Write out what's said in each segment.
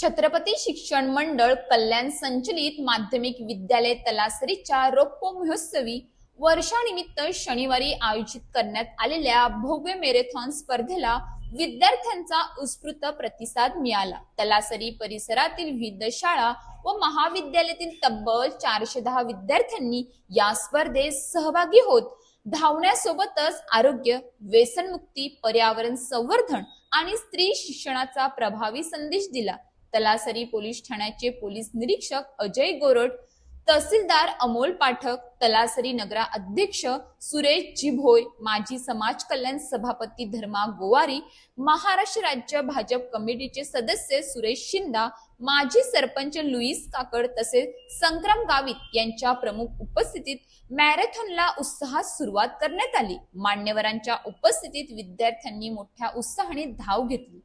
छत्रपती शिक्षण मंडळ कल्याण संचलित माध्यमिक विद्यालय तलासरीच्या रौप्य महोत्सवी वर्षानिमित्त शनिवारी आयोजित करण्यात आलेल्या भव्य मॅरेथॉन स्पर्धेला विद्यार्थ्यांचा उत्स्फूर्त प्रतिसाद मिळाला। तलासरी परिसरातील विविध शाळा व महाविद्यालयातील तब्बल 410 विद्यार्थ्यांनी या स्पर्धेत सहभागी होत धावण्यासोबतच आरोग्य, व्यसनमुक्ती, पर्यावरण संवर्धन आणि स्त्री शिक्षणाचा प्रभावी संदेश दिला। तलासरी पोलीस ठाण्याचे पोलीस निरीक्षक अजय गोरड, तहसीलदार अमोल पाठक, तलासरी नगरा अध्यक्ष सुरेश जिभोय, माजी समाज कल्याण सभापती धर्मा गोवारी, महाराष्ट्र राज्य भाजप कमिटीचे सदस्य सुरेश शिंदा, माजी सरपंच लुईस काकड तसेच संग्राम गावित यांच्या प्रमुख उपस्थितीत मॅरेथॉनला उत्साहात सुरुवात करण्यात आली। मान्यवरांच्या उपस्थितीत विद्यार्थ्यांनी मोठ्या उत्साहाने धाव घेतली।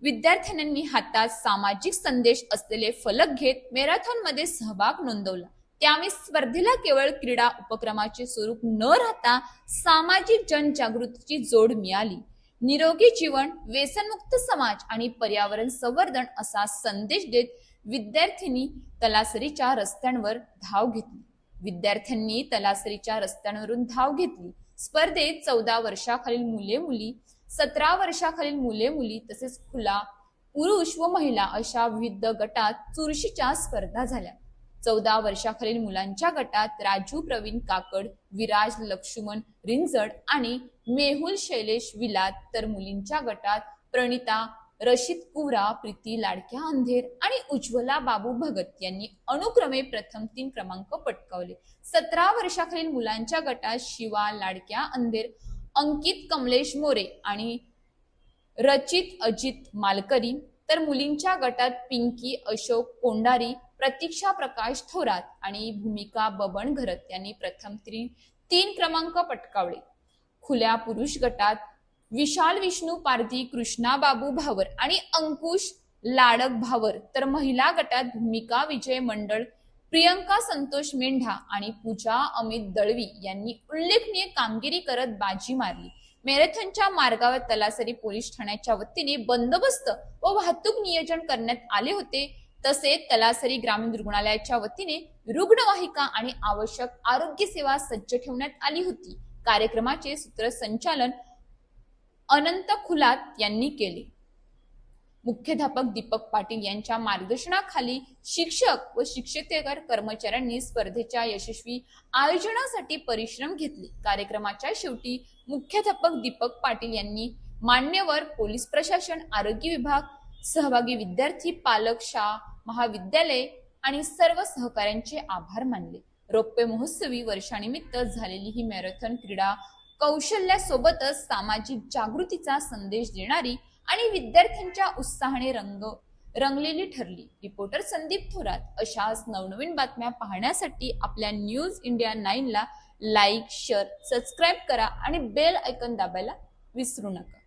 विद्यार्थ्यांनी हातात सामाजिक संदेश असलेले फलक घेत मॅरेथॉन मध्ये सहभाग नोंदवला। त्यामुळे स्पर्धेला केवळ क्रीडा उपक्रमाचे स्वरूप न राहता सामाजिक जनजागृतीची जोड मिळाली। निरोगी जीवन, व्यसनमुक्त समाज आणि पर्यावरण संवर्धन असा संदेश देत विद्यार्थ्यांनी तलासरीच्या रस्त्यांवर धाव घेतली। स्पर्धेत 14 वर्षाखालील मुले-मुली, 17 वर्षाखालील मुले-मुली तसेच खुला, पुरुष व महिला अशा विविध गटात चुरशीच्या स्पर्धा झाल्या। 14 वर्षाखालील मुलांच्या गटात राजू प्रवीण काकड, विराज लक्ष्मण रिंजड आणि मेहुल शैलेश विलात, तर मुलींच्या गटात प्रणिता रशीद कुवरा, प्रीती लाडक्या अंधेर आणि उज्ज्वला बाबू भगत यांनी अनुक्रमे प्रथम 3 क्रमांक पटकावले। 17 वर्षाखालील मुलांच्या गटात शिवा लाडक्या अंधेर, अंकित कमलेश मोरे आणि रचित अजित मालकरी, तर मुलींच्या गटात पिंकी अशोक कोंडारी, प्रतीक्षा प्रकाश थोरात आणि भूमिका बबन घरत यांनी प्रथम 3 क्रमांक पटकावले। खुल्या पुरुष गटात विशाल विष्णू पारधी, कृष्णा बाबू भावर आणि अंकुश लाडक भावर, तर महिला गटात भूमिका विजय मंडळ, प्रियंका संतोष मेंढा आणि पूजा अमित दळवी यांनी उल्लेखनीय कामगिरी करत बाजी मारली। मॅरेथॉनच्या मार्गावर तलासरी पोलीस ठाण्याच्या वतीने बंदोबस्त व वाहतूक नियोजन करण्यात आले होते। तसेच तलासरी ग्रामीण रुग्णालयाच्या वतीने रुग्णवाहिका आणि आवश्यक आरोग्य सेवा सज्ज ठेवण्यात आली होती। कार्यक्रमाचे सूत्रसंचालन अनंत खुलात यांनी केले। मुख्याध्यापक दीपक पाटील यांच्या मार्गदर्शनाखाली शिक्षक व शिक्षकेतर कर्मचाऱ्यांनी स्पर्धेच्या यशस्वी आयोजनासाठी परिश्रम घेतले। कार्यक्रमाच्या शेवटी मुख्याध्यापक दीपक पाटील यांनी मान्यवर, पोलीस प्रशासन, आरोग्य विभाग, सहभागी विद्यार्थी, पालक, शाळा, महाविद्यालय आणि सर्व सहकाऱ्यांचे आभार मानले। रौप्य महोत्सवी वर्षानिमित्त झालेली ही मॅरेथॉन क्रीडा कौशल्यासोबतच सामाजिक जागृतीचा संदेश देणारी आणि विद्यार्थ्यांच्या उत्साहाने रंगलेली ठरली। रिपोर्टर संदीप थोरात। अशाच नवनवीन बातम्या पाहण्यासाठी आपल्या न्यूज इंडिया 9 ला लाईक, शेअर, सबस्क्राईब करा आणि बेल आयकॉन दाबायला विसरू नका।